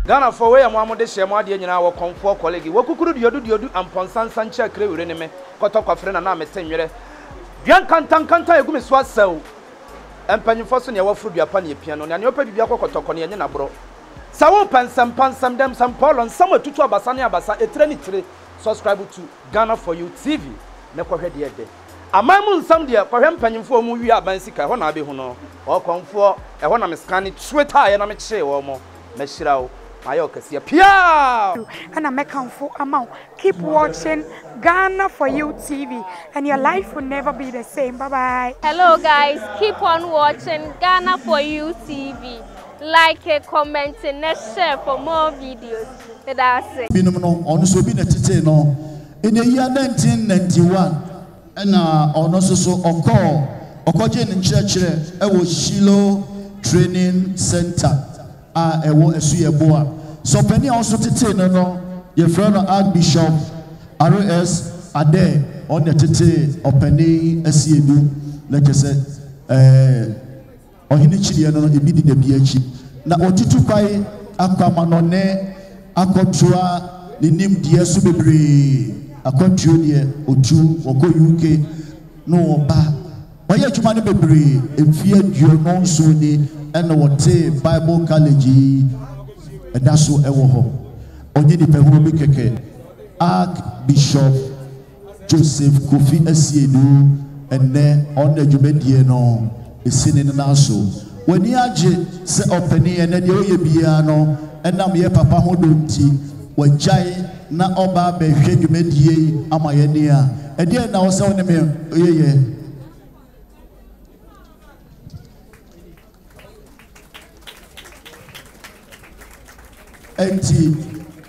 Ghana for way amamo de share mo de nyina wo konfo colleague wo kukuru diodu amponsan sanche kre wure ne me kotokwa fre na me senwere duan kanta egumi so asaw empanyimfo so ne wafuru duapa ne pia no ne opa bibia kotokwa ne nyina bro sawo pansam dem sam polon sam atutu abasa ne abasa etre ni tire subscribe to Ghana for You TV me kohwe de ede amamu nsam de kohwe empanyimfo mu wi abansika ho na abe hu no o konfo e ho na me scan Twitter ye na me kye wo mo me shirawo and I make for amount. Keep watching Ghana for You TV, and your life will never be the same. Bye bye. Hello guys, keep on watching Ghana for You TV. Like, comment, and share for more videos. That's it. In the year 1991, and also in church, Shiloh Training Center. So penny also tete no your friend Archbishop RS Ade on the tete or penny asiedu like I said ohini chiri no ebidi de biachi na otitu kwai akwamanone akotua ni nimdie so bebre akotuo de otu oko UK no oba oye adwuma no bebre emfie duo no so ni and what Bible College that's so ewo onye di pehuru bi keke Archbishop Joseph Kofi Asiedu ene on the dwumadie no esini na so wani age se opani ene de oye bia no enam ye papa hodonti wajai na oba behwe dwumadie amayene a ede na wo se woni me oyeye enti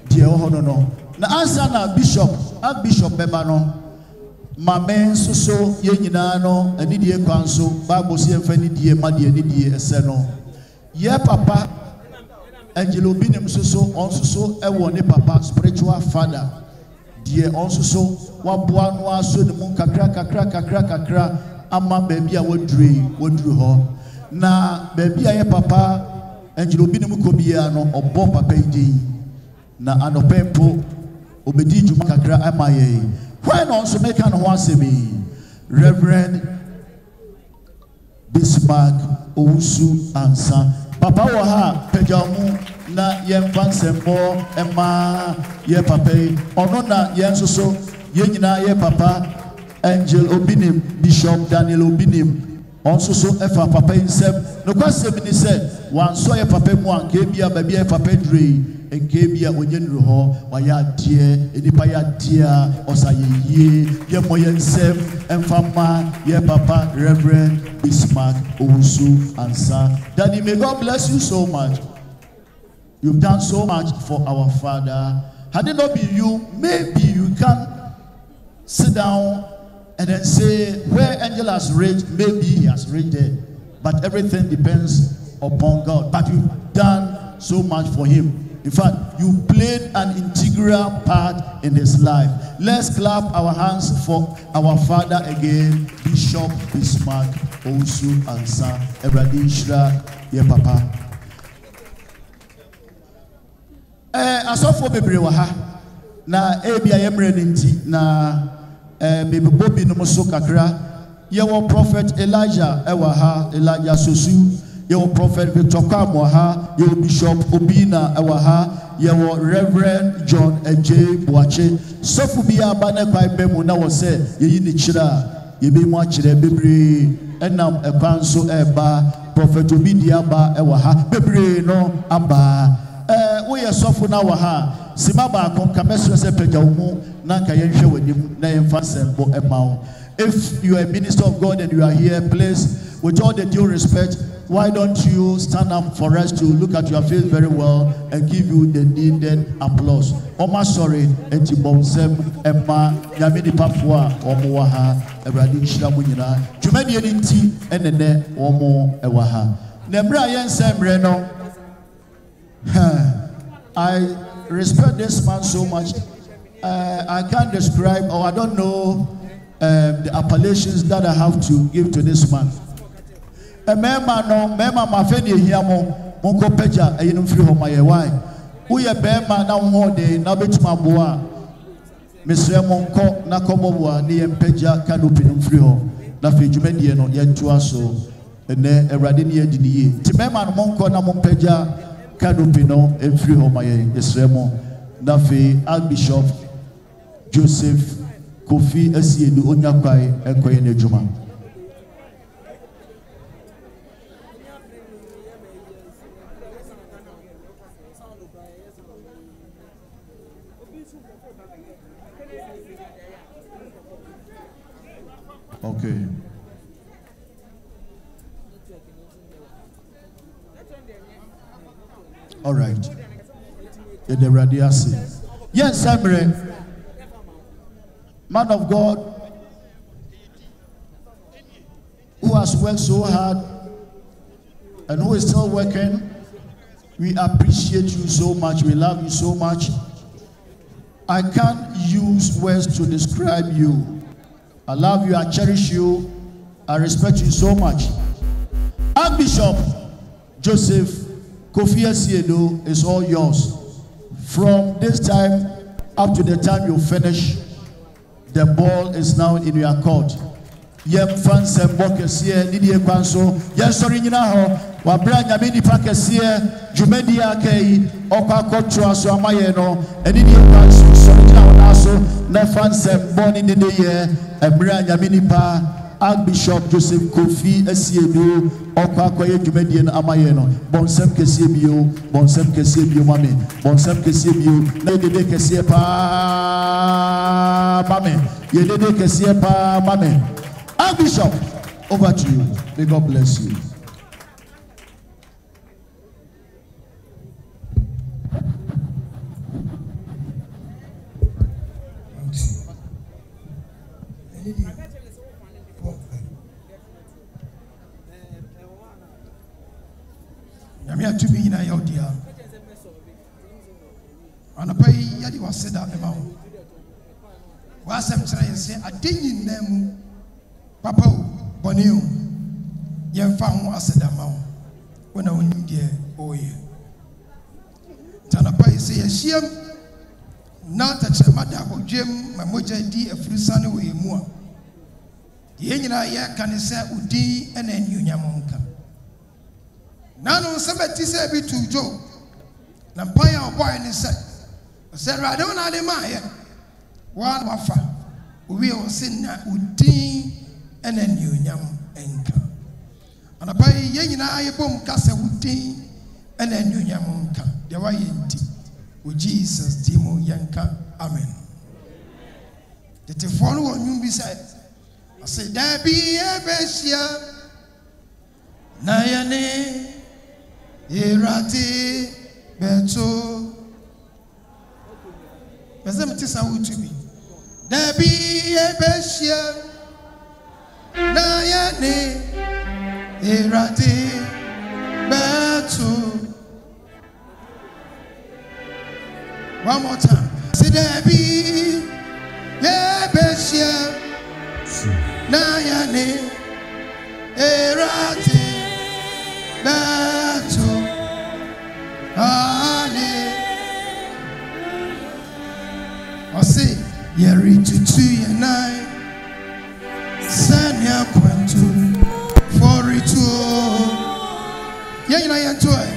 die ohono no na ansa na Archbishop beba no mamen soso ye nyina no ani die kwanso Bible se emfa ni die ma die ni die ese no ye papa Angelo binim soso on soso ewo ne papa spiritual father die on soso waboa no aso ne mun kakra ama baby a wodru ho na baby a ye papa Angelo binim ko bia no obo papa idi na anopempo obedi juma kakra amaye when also make an wasemi Reverend Bismarck Owusu Ansa papa wo ha pejamu na yemfa sembo ema ye papa ono na yensoso ye nyina ye papa Angel Obinim Bishop Daniel Obinim also so efa papa insem no kwasem ni se wan so ye papa mu an ke bia ba bia papa dre enke bia onyenru ho wa ya die enipa ya dia osaye ye moye nsem emfama ye papa Reverend Bismarck Owusu Ansa. Daddy, may God bless you so much. You've done so much for our father. Had it not been you, maybe you can sit down and then say, where Angel has reached, maybe he has reached there. But everything depends upon God. But you've done so much for him. In fact, you played an integral part in his life. Let's clap our hands for our father again, Bishop Bismarck Owusu Ansa. Everybody shra, yeah, papa. Asofo bebre wa ha. Na ebi ayemre ninti na baby Bobby no so kakra ye wo prophet Elijah ewa ha Elijah Sosu ye wo prophet Victor Kwamo ha ye wo Bishop Obina ewa ha ye wo Reverend John J Boache sofu bia ba na kwai bemu na wo se ye yi ni kira ye be mu akire bebre enam ekwan so eba prophet Obidia ba ewa ha bebre no aba wo ye sofu na wa ha simaba kon kamesro se peja wo na nka yenhwe wanim na yemfa sembo emao. If you are a minister of God and you are here, please, with all the due respect, why don't you stand up for us to look at your face very well and give you the needed applause. Oma sorry, enti bonsem emma yamini papua omowaha ebradi nshira munyina. Jumani enti enene omo ewaha. Nembra yensemre no. I respect this man so much. I can't describe, or I don't know the appellations that I have to give to this man. A man, no, mema mafeni hiamo, monko peja, a yinum free home my wine. woyɛ bɛrima na wo ho de na wobɛtumi aboa mesrɛ mo nkɔ na kɔmmɔboa ne yɛmpagya canopy no mfiri hɔ na afei dwumadie no yɛntoa so ɛnɛ awurade ne yɛadi ne yie nti bɛrima no monkɔ na mompagya canopy no mfiri hɔ ma yɛsrɛ mo na afei Archbishop Joseph Kofi Asiedu onya kwae ɛnkɔyɛ n'adwuma. Okay. All right. Yes, Samuel, man of God, who has worked so hard and who is still working. We appreciate you so much. We love you so much. I can't use words to describe you. I love you, I cherish you, I respect you so much. Archbishop Joseph Kofi Asiedu is all yours. From this time up to the time you finish, the ball is now in your court. Yem fans and bokes here, Didier Kwanso, yes, sorry, you know, Wabra Yamini Pakes here, Jumedia Kay, Oka Kotra, so Amayeno, and Didier Kwanso, sorry, now, no fans and born in the year. Ebra Yamini Pa, Archbishop Joseph Kofi Asiedu, Okwa Koye Jumedian Amayeno, Bonsem Kesebio, Bonsem Kesebio Mame, Bonsem Kesebio, Nede Kesiepa Mame, Yede Kesiepa Mame. Archbishop, over to you. May God bless you. Yamia to be in a yodia. And a pay Yadi was said that amount. Was I'm trying to say, I didn't name Papa Bonio. Yam found was said amount when I went there. Oh, yeah. Tanapa say, she am not a chamada or Jim, my moja D. a free son away more. The engine I can say Udi and then Unyamonka. Nano somebody said be to Joe. Nampire or boy and said, I don't know the Maya. One wafa. We will send Udi and then Unyam enka. And a pay yen I bomb cassa Udi and then Unyamonka. The way with Jesus, Timo Yanka. Amen. The follow on you beside. I said, there be a bestia. Nayane. Irati Beto. Bezem tisa utubi. Debi ebeshia. Nayane. Irati Beto. One more time. Say Debi ebeshia. Nayane. Irati Beto. I say, you're into 2 and 9. Send your point to 42. Yeah, you know, you're to it.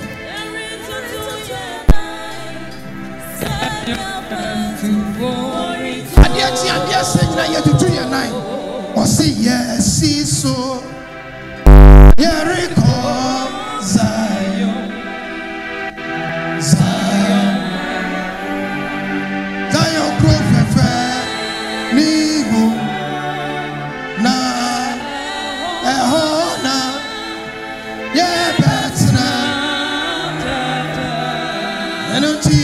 I dare say, you're to 2 and 9. Or say, yes, see so. Yeah, recall Zion. Zion Grove Nibu Na Ehona Yeah Betna Enuti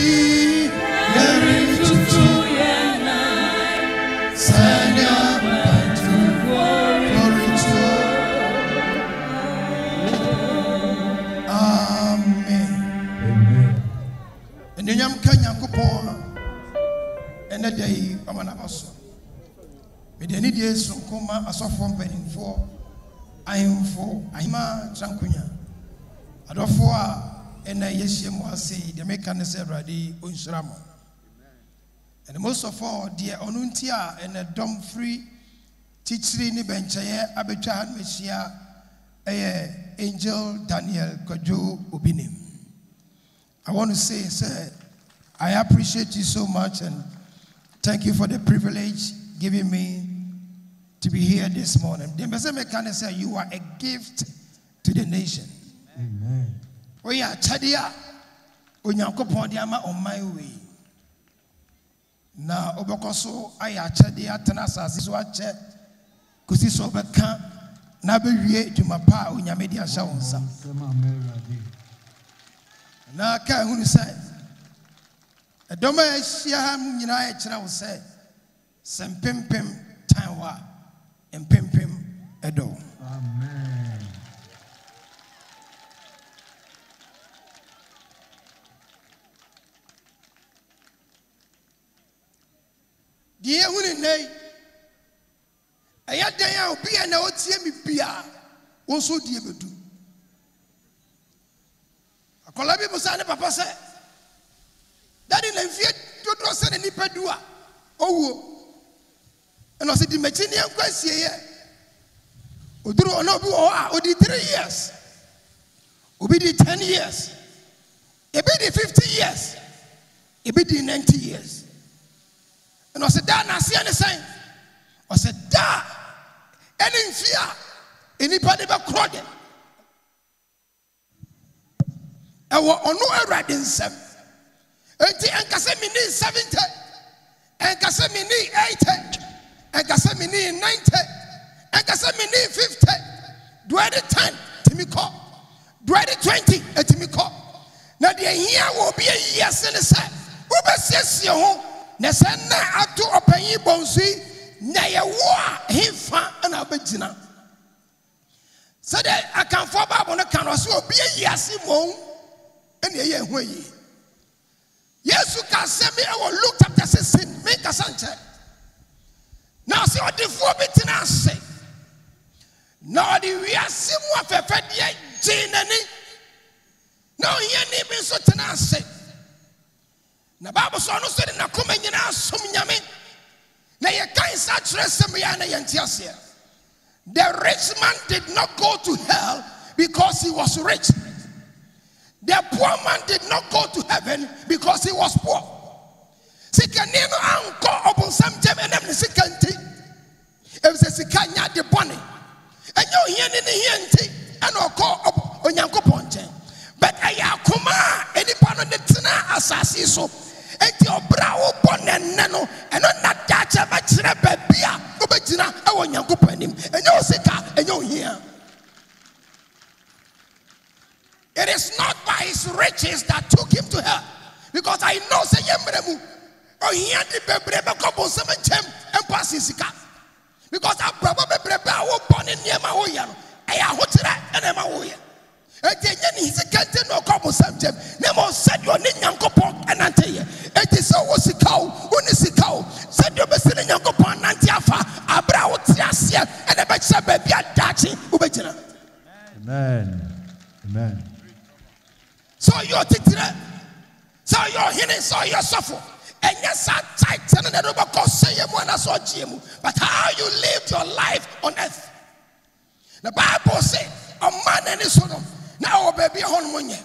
Yeri Tutu Sanya Bantu Floritu Amen. And then I'm Kenya Kupon. And the day I'm an apostle. With any days from Coma, I saw from penning for I am for Aima Tranquina. I don't for and I say the mechanic said ready unshramo. And most of all, dear Onuntia and a dumb free teacher ni benchaye abecha meshia Angel Daniel Kojo Ubinim. I want to say, sir, I appreciate you so much and thank you for the privilege giving me to be here this morning. The mechanic said you are a gift to the nation. Amen. We are Chadia. Unyankopon diama on my way. Na obokoso aya Chadia tenasasi so ache kusi so beka na bewie dwumapa unyame dia sha wonsa. Na ka hunu sai edoma ehia ha nyina e kira wo sai sempempem tanwa empempem edo. Amen. Die hunu nei aya dan a obi na otie mi bia wo so die bedu akola bi musa ne papa se daddy na mfie dodo se ne nipa du a owo eno se di machine yankwasie ye oduru ona obi wo a odi 3 years obi di 10 years ebi di 50 years ebi di 90 years eno se da na se ne sen o se da eni mfia enipa de be krode ewo ono awrade nsem enti enkase mini 70 enkase mini 80 enkase mini 90 enkase mini 50 duade 10 timiko duade 20 etimiko na de hia wo bi ayese ne se wo besiesie ho na se na ato opanyi bonsui na ye wo himfa na abegina said I can fall back on the canal so be a yes mo and ye ho yi yes you can say me I will look chapter 16 make a sanche now see what the four bit na say now the we are see mo afefe de jinani now here ni be so tena say na Bible so no say na koma nyina som nyame na ye kan sa kire sem ya na ye ntiase. The rich man did not go to hell because he was rich. The poor man did not go to heaven because he was poor. Sikanino anko obonsam jem enem ne sikanti. If se sikanya de bone. Enyo hie ne hie nti ana okọ onyankopon nchen. But ayakoma enipa no ne tena asasi so. Enti obra wo bone ne no eno na dacha ba kire ba bia obegina e wo nyankopon anim enyo sika enyo hia. It is not by his riches that took him to hell, because I know say yemremu o hia di bebre be ko bonsam chem empasi sika, because abrabo bebre ba wo bone niema wo ya no e ya ho kire ena ma wo ya enya ni sikante no ko bonsam chem ne mo sadio ni nyankopon enante ye eti so wo sikao oni sikao sadio be se nyankopon nante afa abra wo tiase ena be kire ba bia dachi wo be gina. Amen. Amen. So you're titire, so you're healing, so you're suffering. And yes, I tight and never cause say you, but how you lived your life on earth. The Bible says a man and his son now baby on money.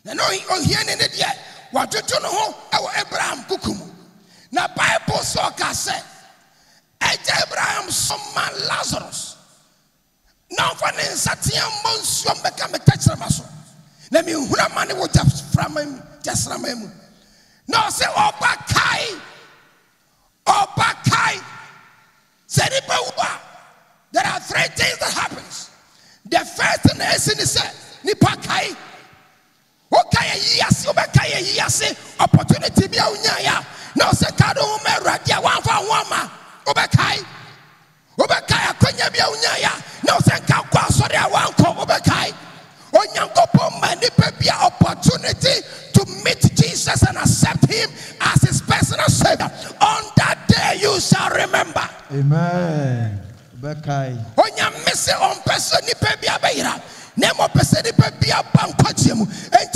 Now no hearing it yet. What you do know our Abraham Kukumu. Now Bible so can say Abraham some man Lazarus. Now for the Satian Monsium become a touch. Let me hula money will just from him, just from him. No, say Obakai. Said it, there are 3 things that happens. The first thing is Nipakai. Okay, yes, Obakai, yes, opportunity be unyaya. No, say Kado Meradia, one for one. Obakai. Obakai, Konya be unyaya. No, say Kakwa, sorry, I want Obakai. Opportunity to meet Jesus and accept him as his personal savior. On that day you shall remember. Amen. When you miss it on person, you pay be a name of person, you pay be a bank. And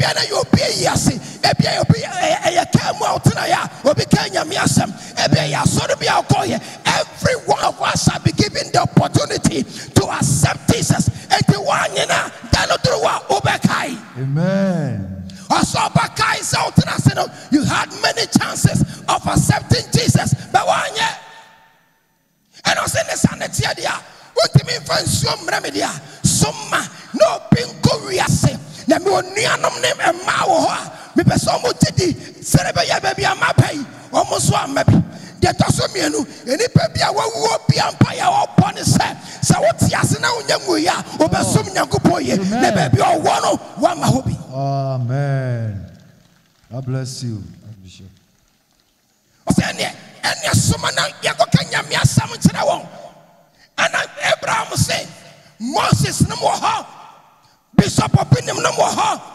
ebia na you be yase ebia you be e come out na ya obi kan nyame asem ebia ya so be akoye. Every one of us shall be given the opportunity to accept Jesus. And the one you know Amen. You had many chances of accepting Jesus, but one year. And I said, what do you mean for some remedy? Summa no pinko riase. Namionianum name and Mawa. Maybe some would tell Serebia baby, I'm pay almost one maybe. The Tosomianu, any baby, I will be umpire or punish. So what's Yasina Yamuya, or Basum Yakupoye, the baby or one hobby. Amen. God bless you, Bishop. And yes, someone Yakokanya Mia Samun to the wall. And Abraham said, Moses no more, Bishop Opinion no more,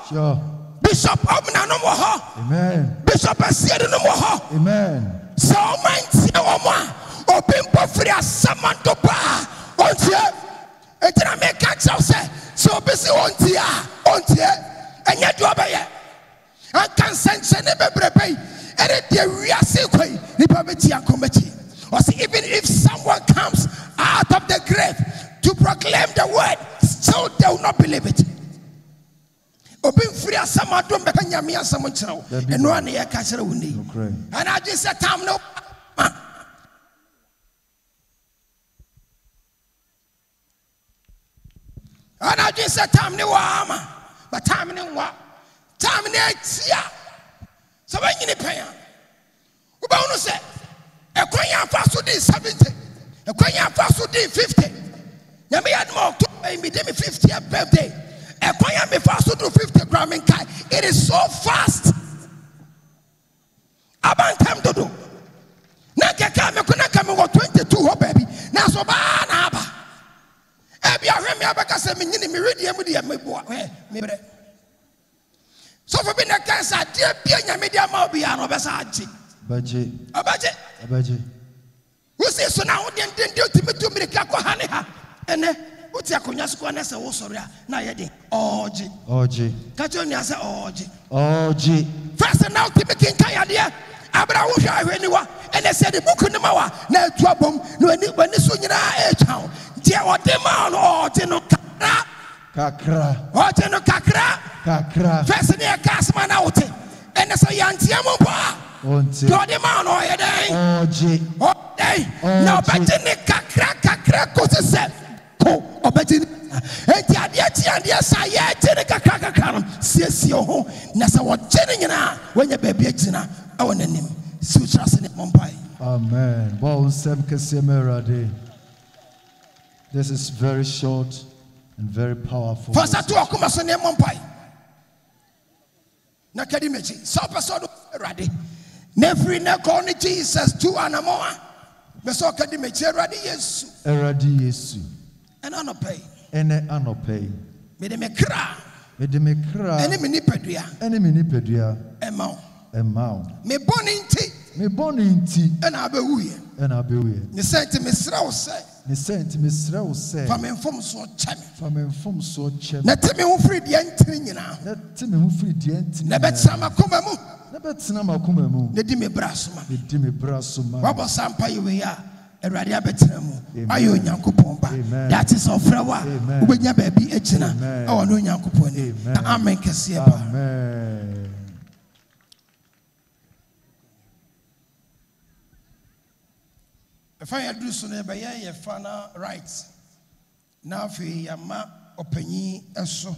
sure. Bishop Obna no more, amen. Bishop Asier no more, amen. So man, open Pofria Samanto Ba, on here, and then I make catch up, so busy on here, and yet you obey. I can't send Senebe, and it be a real sequel, Nipabetia committee. Or see, even if someone comes out of the grave to proclaim the word, still they will not believe it. Open free as some are doing Becania, someone tell, and one year catcher undi. And I just said, Tom, no. And I just said, Tom, no armor, but Tom, no what? Tom, next year. So when you pay, Ubano said, a Koya fast would 70, a Koya fast would 50. Yami had more to pay me 50th birthday. A Koya me fast would do 50 gram in Kai. It is so fast. About time to do. Naka come, you couldn't come over 22, baby. Now so bad, Abba. Abby, I remember because I'm in the meridian with the boy. So for being a cancer, dear Piana Media Mobiano Basaji. Baji. Abaji. Who says so now? Then do to me the Kakohaneha. And then what's your Kunyasquanes or Soria? Nayadi. Oji. Katonia say Oji. First and now, Timothy Kaya, Abraham, anyone. And they said the book in the Mawa, no trouble, no when the Sunina a town. Dear what the man or Tino Kakra. What no Kakra. First near Casman out. And that's a young Tiamopa. God the man or a day. Oh, day. Now, but the Kakra could say, oh, Betty. And yes, I take a Kakakam. Says your Nasa what Jenny when your baby Tina, our name. Sutras in Mumbai. Amen. Wow, Sam Kasemerade. This is very short and very powerful. First, I talk about Sunday Mumbai. Nakadimechi, so person ready. Never in a corner Jesus to Anamoa. Beso Kadimechi ready, yes. Eradi Yesu. And I no pay. Ene anopay. Medeme kra. Enemy nipedia. Emao. Me born inti. And I be we. Ni sent me sraw say. Fame from so chemi. Na temi ho free de antini nyina. Na betsama komamu. Ne di me brasoma. Wabo sampa yewe ya. Erade abetena mu. Ayo Nyankopon ba. That is ofrawa. Ubenya baabi echina. Awo no Nyankopon ni. Amen kese ba. Amen. If I do so never ye fana rights. Now for yama openyi eso.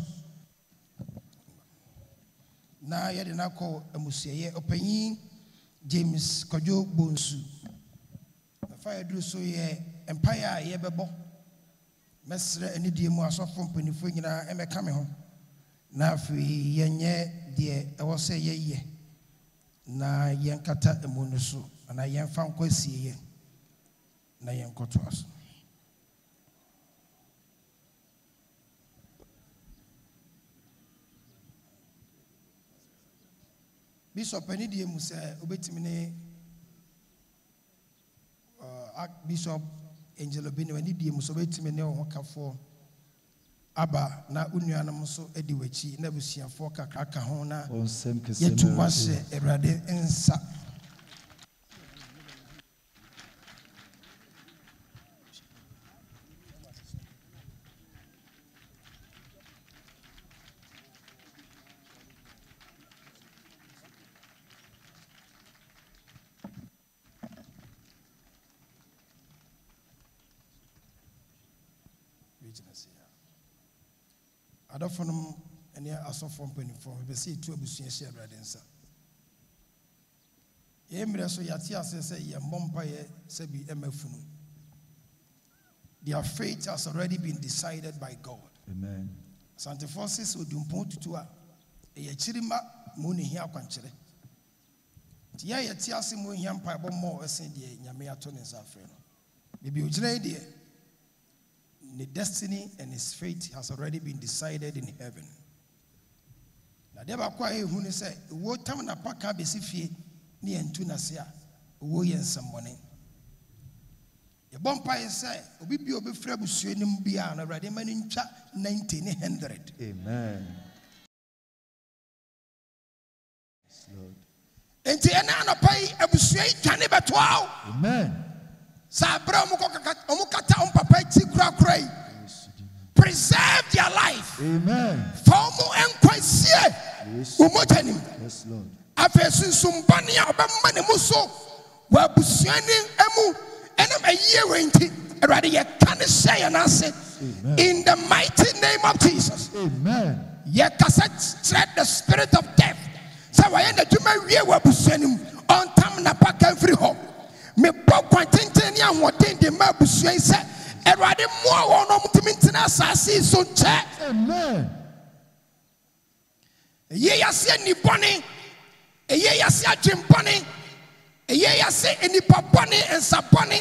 Na ye de nako emusiye openyi James Kojo Bonsu. If I do so ye empire ye bebo. Mesre any die mu asofo mpanifo nyina e meka me ho. Na for ye nye de e wo se ye na ye nkata emu no so na ye mfa nkwasi ye. Na yenkoto aso. Bishop Enidie mu se obetimi ne Bishop Angelo Bini Enidie mu so obetimi ne ho kafo aba na unuanom nso edi wachi na busuafo kakra ka ho na yetu wase Awurade nsa. Adafonum ene asofo mpanifo be se tu abusua hye Awurade nsa. Ye mire so yate asese ye mmompa ye se bi emafunu. Their fate has already been decided by God. Amen. Sante forces odumpo tutu a ye chirima mo ne hia kwanchere. Ti ya yate ase mo hia mpa bo mo ese de nyame ato ne nsa afre no. Bibi ogina de the destiny and his fate has already been decided in heaven. Na deba kwa ehu ne se wo tam na paka besifie ne entu na se a wo yensambone. Ye bompa ye se obi bi obefra busuo nim bia na Awurade mani ntwa 90 ne 100. Amen. Yes, Lord. Enti ena no pai abusuo twane beto. Amen. Preserve their life. Amen. Yes, yes Lord. In the mighty name of Jesus. Amen. Tread the spirit of death. So I end the on time na pack every home. Me pop quantity and what in the mabusue say, and rather more on Timintinas, I see so chat. Amen. Ye say any bunny, a ye say Jim Bunny, a ye say any papani and saponi,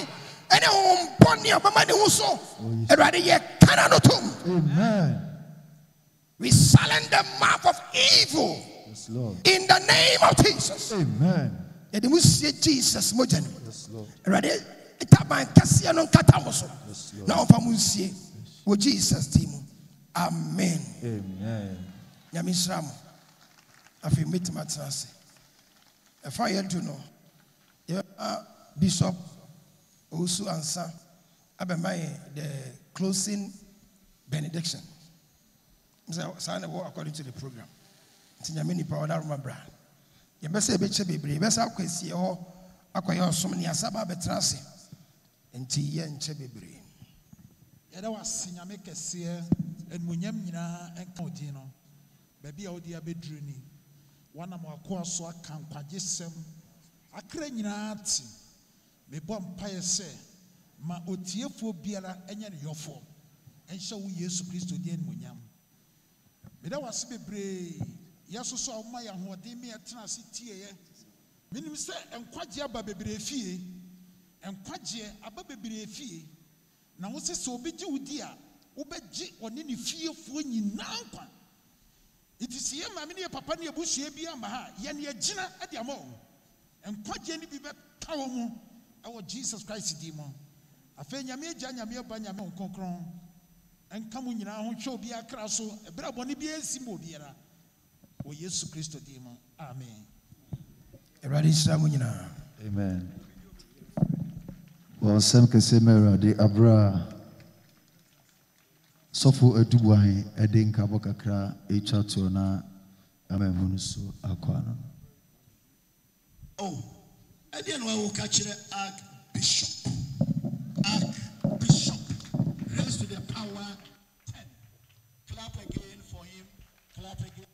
and a home bunny of my money also, and rather ye cannot. Amen. We silence the mouth of evil. Yes, Lord. In the name of Jesus. Amen. And we see Jesus Mojan. Yes, Lord. Ready? Itaban Cassiano Catamoso. Yes, Lord. Now from Munsi. With Jesus team. Amen. Amen. Yamisram. I feel meet Matrasi. If I had to know, Bishop Osu Ansa, Abemai, the closing benediction. Sign according to the program. Tinyamini power that remember. You best say beche bebre. Best akwesi ho akoye osom ne asaba betrase. Enti ye nche bebre. Yeda wasinyame kese enmunyam nyina enka odin no. Baby a odi abedru ni. Wana mo akoa so aka nkwagesem. Akra nyina ati. Me bom paye se ma otiefo biara enye ne yofo. Enhye wo Yesu Kristo di enmunyam. Meda wasi bebre. Yaso so ma ya hoden me etena se tie minim se enkwagye aba bebre fie enkwagye aba bebre fie na wo se obegye wudi a wo begye one ne fiefo nyina nkwa itisiye ma me ne papa ne abusua bi ama ha ye ne agina ade ama wo enkwagye ne bi be tawo mu awo Jesus Christ di mo afa nyame agya nyame aba nyame nkonkron enka mu nyina ho hwe obi akra so ebra bone bi esi mo biara. O Yesu Kristo dimo. Amen. Everybody Islamu nyina. Amen. Well, sem kese merade abra sofo eduwan edinka bokakra echato na amemunu so akwana. Oh, edian wa wo ka kire Archbishop. Archbishop. Raise to the power 10. Clap again for him. Clap again.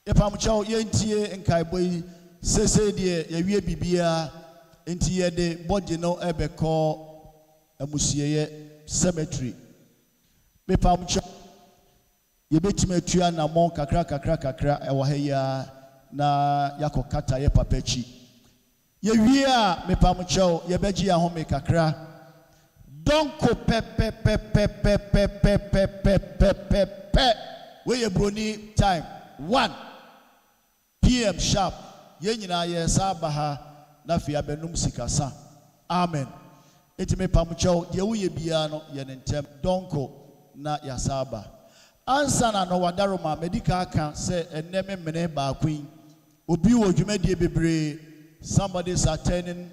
Epamcho yentie nkaiboi sese de yewie bibia enti ye de body no ebeko amusieye cemetery mepamcho yebetime atua na mon kakra ewo ha ya na yakokata ye papachi yewie a mepamcho yebeji ya home kakra donko pepe we ye broni time 1 PM sharp Yenina Yesabaha, Nafia Benum Sikasa. Amen. Etime Pamucho, Yewu Biano, Yenentem, Donko, na Yasaba. Ansa na no wadaroma medical can say eneme mene ba queen. Obi wo dwumadi bebre. Somebody's attending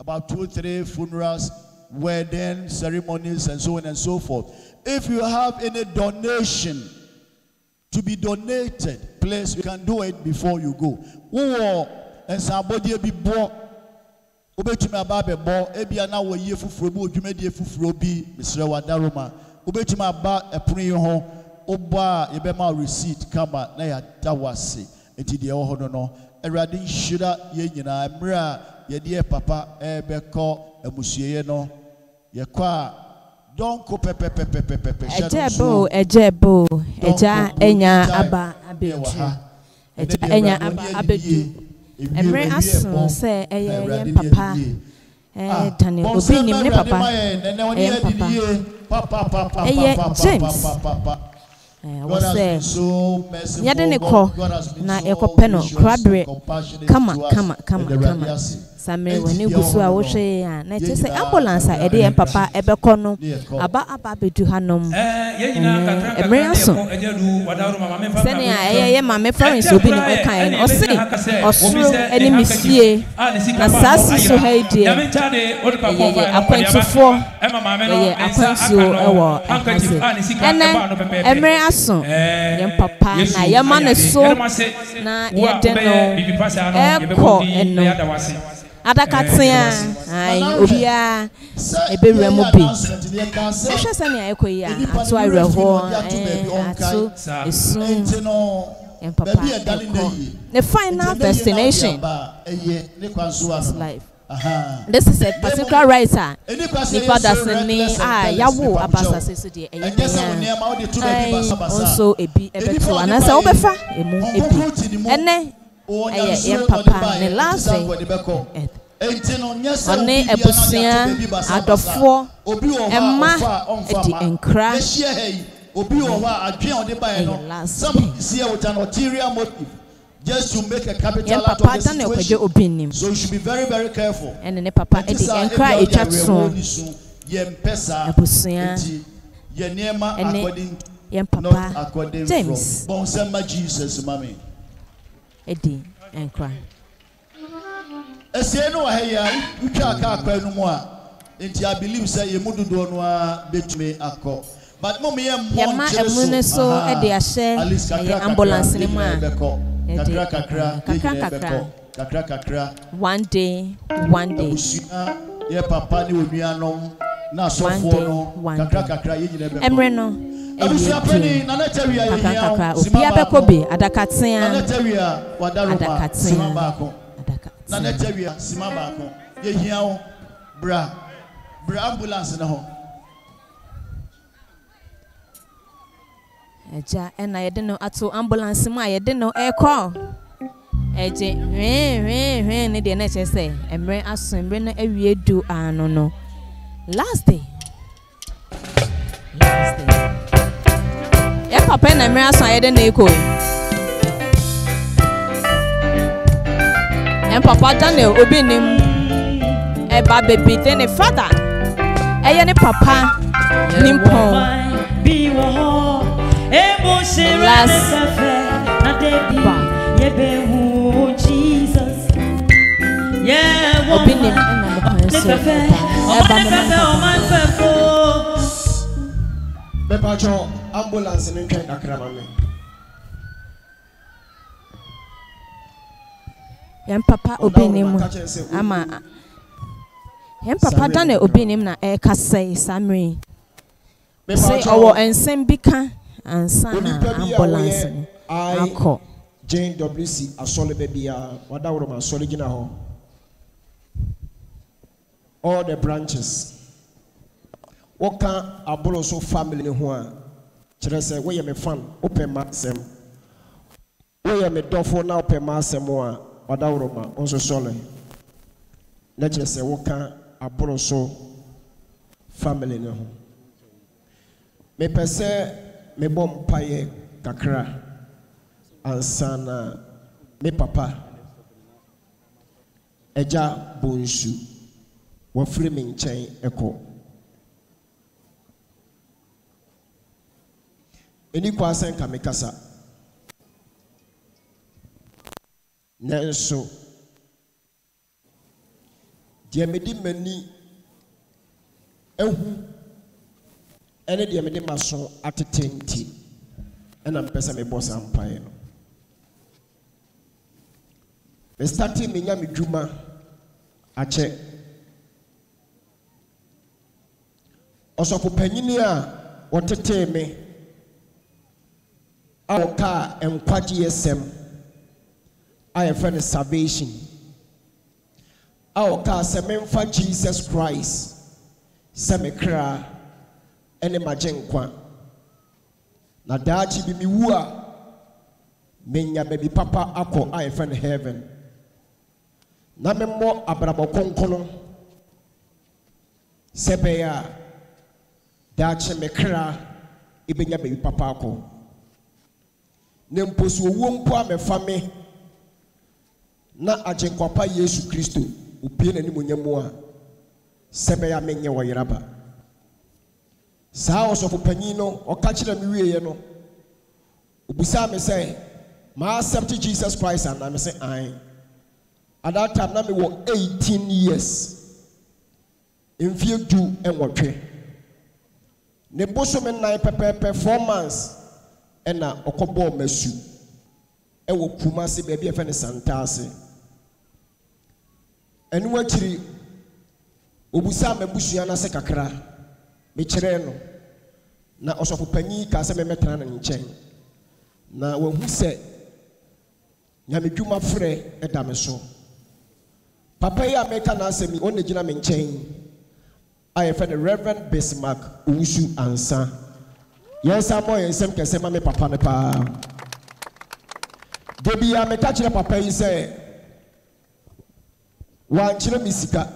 about 2-3 funerals, wedding ceremonies, and so on and so forth. If you have any donation to be donated, please you can do it before you go. Who and somebody be bought. Obetumi ababe bo ebia na wo ye fufuro bi odwumadi fufuro bi Mr. Wadaroma. Obetumi aba epunu ho oba yebema receipt kama na ya dawase enti de wo ho no Awurade nhyira ye nyina mra ye de papa ebekọ amusuye no ye kwa donko pepepepepepe ejebo eja enya aba abedu eja enya aba abedu emre aso se eye papa tane obi nim ne papa papa eye James wose yade ne ko na ekope no krabre kama samre woni gusu a wo hwe a na che se ambulance a ede en papa ebekọ no aba bedu hanom emre aso sene a eye mama Florence obi no kan no osuru eni mifie na sasi so haidie eye akwantufo eye akwansu ewo ene emre aso yem papa na yema ne so na yede no eko eno adakatia ai obia ebewura mu bi ehwe sani ayekoyi atu areho atu esu en papa the final destination is life. This is a particular writer. Nipa daseni yawo abasa sesu de also ebi ebeto anasa obefa emu ebi ene eye papa ne last one ebusia adofo emma edi enkra obi owa adwen ode bae no some see with an ulterior motive just to make a capital out of the situation. So you should be very, very careful. And then papa edi enkra etwatso yempesa yenema according yem papa James bon sema Jesus mami edi enkra esie no wa ya utwa aka akwa no mu a enti I believe say yemudodo no a betumi akọ but mom yema emune so edi ahye ambulance ni mu a kakra one day ye papa ni onuanom na sofo no kakra ye nyina be emre no ebi na na tawia ye kakra obi abekobe adakatia na tawia wadaroma sima baako na na tawia sima baako ye hia wo bra ambulance na ho eja ena yede no ato ambulance mu a yede no eko eje ne de na che se emre aso emre na awie du ano no last day ya papa na emre aso yede na eko en papa Daniel obi nim e ba baby te ne father eye ne papa nimpon last Jesus obinim bepacho ambulance ni ntwe akrama me yan papa obinim ama yan papa dane obinim na e kase samri say owo ensem bika ansana ambulance akọ Jane WC asole bebia wadawro asole gina ho all the branches woka abolo so family ho a kire se we ye me fan open ma sem we ye me dofo na open ma sem a wadawro ma onso sole na kire se woka abolo so family ne ho me pese me bom paye kakra ansana me papa Eja Bonsu wafiri me nkyɛn ɛkɔ. Eni kwasen ka mekasa. Nanso deɛ medi m'ani ehu ɛne deɛ mede maso atete nti ɛna mpɛ sɛ mebɔ saa mpaeɛ no. Me starting me nya me dwuma akyɛ. Ɔsɔfo panyini a wɔtetee me a wɔka nkwagye yɛsɛm a yɛfrɛ no salvation a wɔka sɛ memfa Jesus Christ sɛ me kra ɛne magye nkwa na daakye bi mewu a menya baabi papa akɔ a yɛfrɛ no heaven na memmɔ abrabɔ konkono sɛ bɛyɛ a daakye me kra ebenya baabi papa akɔ na mpo so owuo mpo a mefa me na agyenkwapa Yesu Kristo opie n'anim onyamu a sɛ bɛyɛ a menyɛ wɔ yeraba. Saa ɔsɔfo panyin no ɔka kyerɛ me wie no obusa me sɛ ma accept Jesus Christ and I say I. At that time na me wɔ 18 years mfie du enwɔtwe ne boso me nan pɛpɛpɛ 4 months ɛna ɔkɔbɔ masu ɛwɔ Kumasi baabi ɛfɛ ne Santase ɛnu akyiri obusa me busua na sɛ kakra me kyerɛ no na ɔsɔfo panyin ka sɛ me metena ne nkyɛn na wahu sɛ nyame dwuma frɛ ɛda me so. Papa yi a meka na asɛm on ne gyina me nkyɛn a yɛfrɛ no Reverend Bismarck Owusu Ansa. Yɛnsa mmɔ yɛn nsɛm kɛsɛ ma me papa no paa. Debi a meka kyerɛ papa yi sɛ wankyerɛ me sika,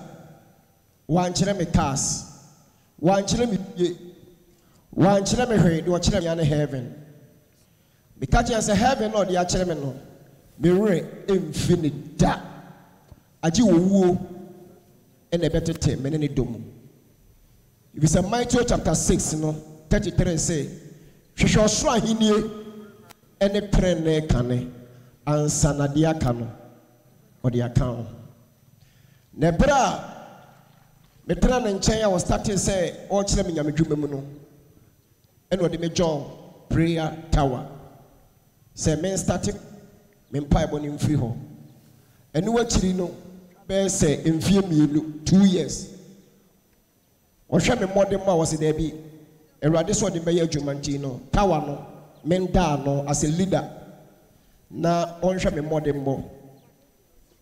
wankyerɛ me cars, wankyerɛ me ye, wankyerɛ me hwee de ɔkyerɛ me ane heaven. Meka kyerɛ sɛ heaven na ɔde akyerɛ me no me werɛ ɛmfi ne da. Aji owuo ene betete mene ne dom. If it's a Matthew chapter 6 no 33 say hwehwe osoro ahenie ene trene kane ansa na de aka no odi aka ho. Na bra me tra na nkyɛn a was starting say o kyerɛ me nyame dwuma mu no ene odi me join prayer tower. Say men starting me mpa ebo ne mfiri ho. Enu akyiri no be say mfie mienu 2 years. Ohwɛ me modern ma was there be Erade so de bɛyɛ adwuma nti no tower no men da no as a leader na onhwɛ me modern mo.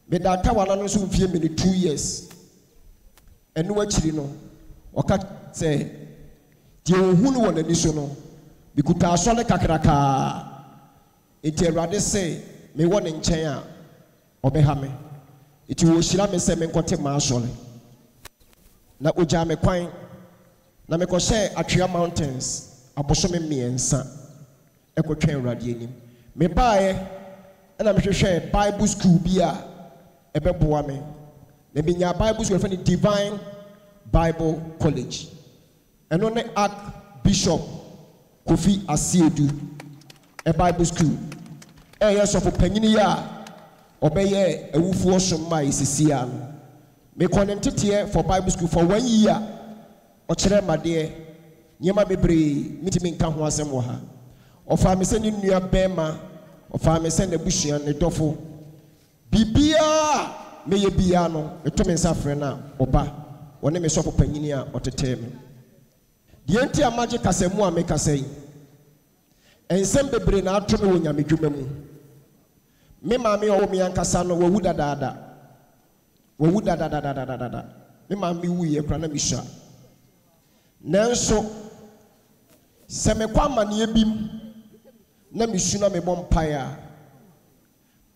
Me da tower no so mfie mienu 2 years. Enu akyiri no oka say die ohunu wɔ n'ani so no bikuta asɔle kakraka. Enti Erade say me wɔ ne nkyɛn a ɔbɛha me. Iti wo shira me se me nkote ma asole na ogya me kwan na me ko share Atwea Mountains aboso me miensa ekotwen Awurade anim me baaye na me hwehwe Bible school bi a ebeboa me na binya Bible school for Divine Bible College eno ne Archbishop Kofi Asiedu e Bible school yes of panyini ya obeye ewufu osomma isisia no me connected for Bible school for 1 year ochere made nyema bebre mitimi nka ho asem wo ha ofa me se ni nua bema ofa me se na busua ne dofo bibia meye bia no eto me nsafre na oba woni me sofo panyini a otete me de enti amaje kasemu a me kasai ensem bebre na ato me wo nyame dwuma mu me maame o me yankasa no wawu dadada me maame wu ye kra na misha nanso se me kwa mane bim na misu na me bompaya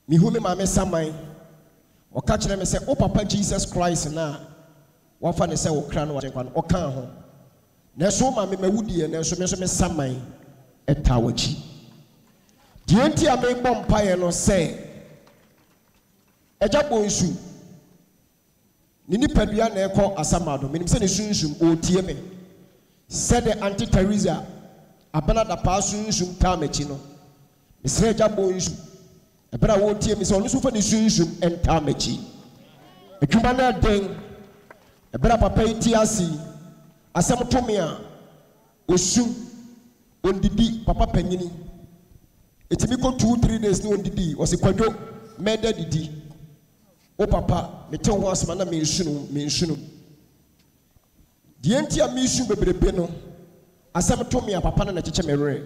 mi hu me maame saman o ka kire me se o papa Jesus Christ na wafa ne se wo kra no wa no o kan ho nanso maame mawudie nanso me so me saman etawachi dienti a me bompaya no se eja bonsu Nini Pedua Neko Asamado, meaning send a sunshum or TM. Said the Auntie Teresa, Abana da Passunshum Tamechino. Miss Reja Boys, a better won't TM is only for the sunshum and Tamechi. A Kumana Deng, a better papa TRC, Asamtomia, Osu, Ondidi, Papa Penini. It's me go 2-3 days no Ondidi, was a quadro, Meda Didi. O papa, me tell once man me nsunu. The enti a me nsunu bebrebe no. Asem to me a papa na cheche me re.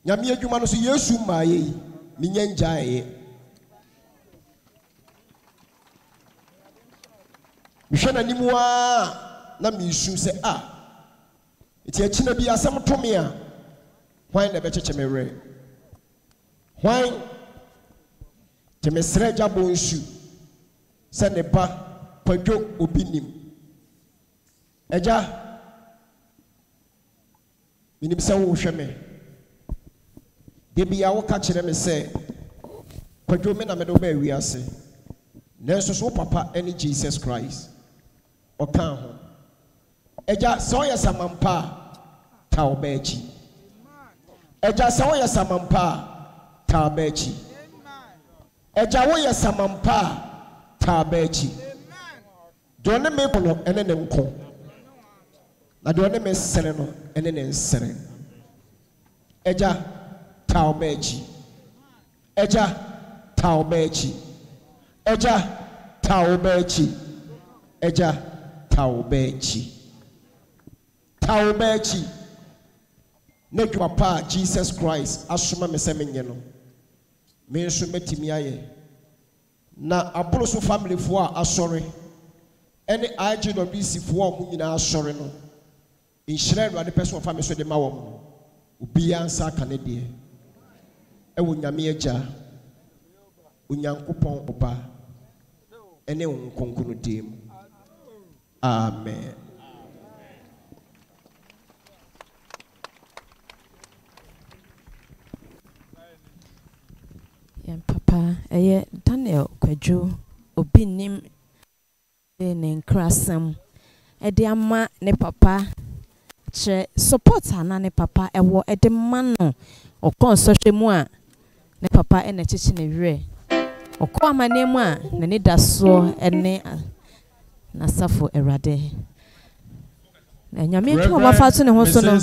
Nyame adwuma no so Yesu maaye, me nyanjae. Me hwe na nimu a na me nsunu se enti a china bi asem to me a hwan na be cheche me re. Hwan Temesre jabo nshu se ne ba Kwadwo obinim eja minim se wo hwe me de bia wo ka kire me se Kwadwo me na me do ba wiase nenso so papa any Jesus Christ o kan ho eja so ya samampa ta obachi eja so ya samampa ta obachi eja wo ye samampa tabachi done me kono ene ne nko na done me sere no ene ne nsere eja tabachi eja tabachi eja tabachi eja tabachi tabachi ne papa Jesus Christ asoma me se menye no me nso metimi aye na aboloso family fo a asori ene IGWC fo a mu nyina asori no inhyira Awurade person family so de ma wo obi ansa kanede e wo nyame agya onyankopon oba ene nkonkunu dem amen. Papa, Daniel Kwadwo obi nim ne nkrasam de ama ne papa che support ana ne papa ewo de man no okon sohwe mu a ne papa na cheche ne were okon amane mu a na ne daso ene na safo Awurade na nyame nko ba fa to ne ho so no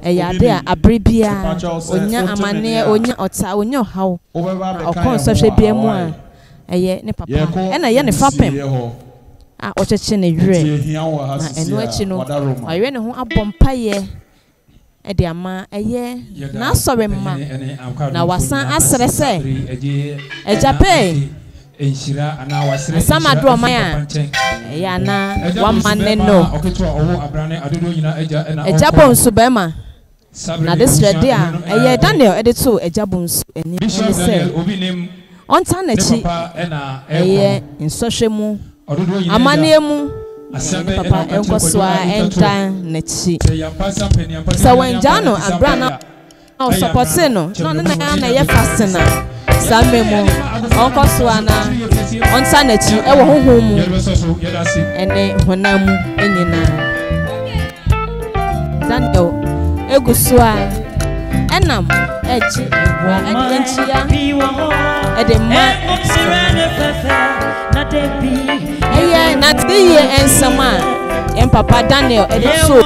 ade a abribia onya amane onya ota onya haw okon sohwe bia mu a ne papa na ye ne fapem a ocheche ne were na eno achi no aye ne ho abompaye de ama na asore mma na wasan asere se ejape enshira ana wasere sama do man ya na wamane no ejabonsu bema na this ready a Daniel edito ejabonsu eni se onta na chi nsohwemu amane mu papa enkoswa enta na chi so when jano abrana o support no na ye fasting na samemu onkoswa na onta na chi e wo honhom mu ene honamu enyina Daniel egusua enam echi enchia edema na tiye ensama papa Daniel ediso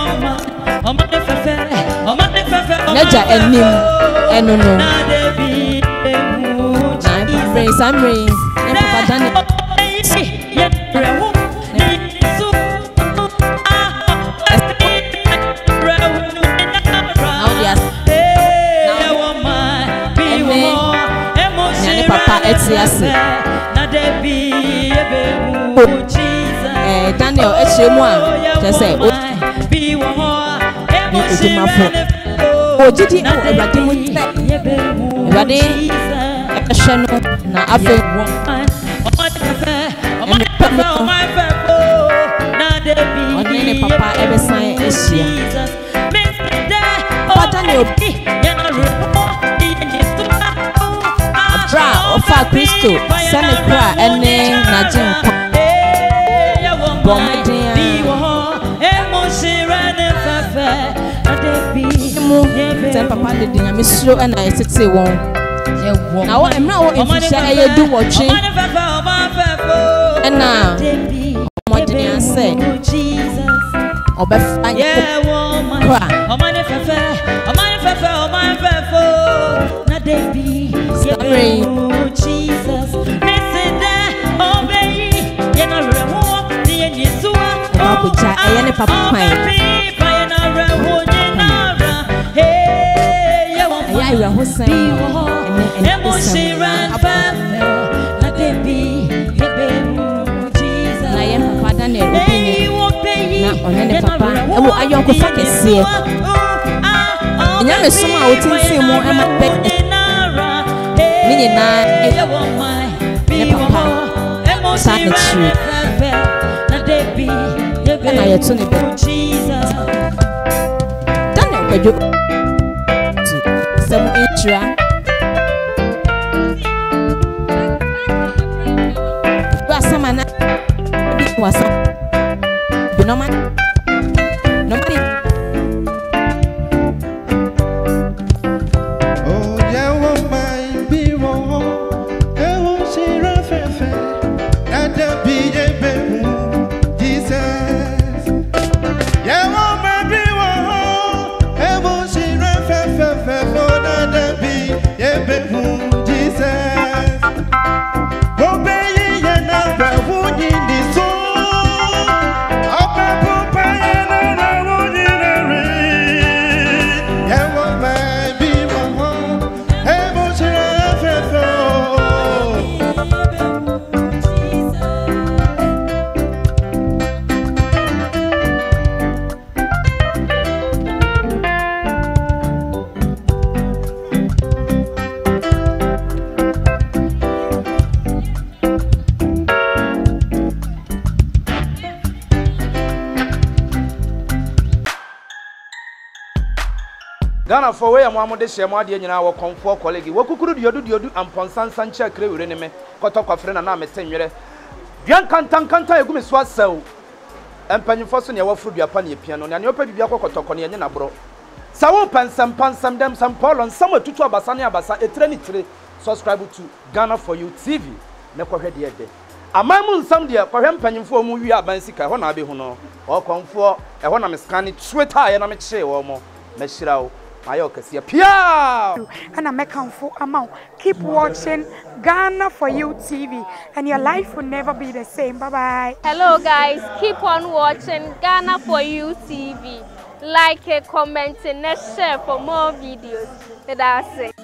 neja enim enono na praise amri papa Daniel papa etiase Daniel echemu a tese ojimafo ojidi Awurade mu Awurade ehwe no na afa onene papa ebesan ehia Daniel Abra ofa Kristo sene kra ene na jin Papa did the Mistro and I said, say, now I'm now in the share do watching. And now, what did I say? Oh, but I Jesus, Ghana for way amamo de shema de nyina wo konfo colleague wo kukuru diodu amponsansa nche kre wure ne me kotokwa fre na me senwere duan kanta egumi so asaw empanyimfo so ne wafuru duapa ne epia no ne opa bibia kokotoko ne nyina bro sawo pansam dem sam polon sam atutu abasa ne abasa etre ni tire subscribe to Ghana for You TV me kohwe de ede amamu nsam de kohwe empanyimfo mu wi abansika ho na abehu no o konfo ho na me scan Twitter ye na me kye wo mo me shirawo and I make for amount. Keep watching Ghana for You TV, and your life will never be the same. Bye bye. Hello guys, keep on watching Ghana for You TV. Like, comment, and share for more videos. That's it.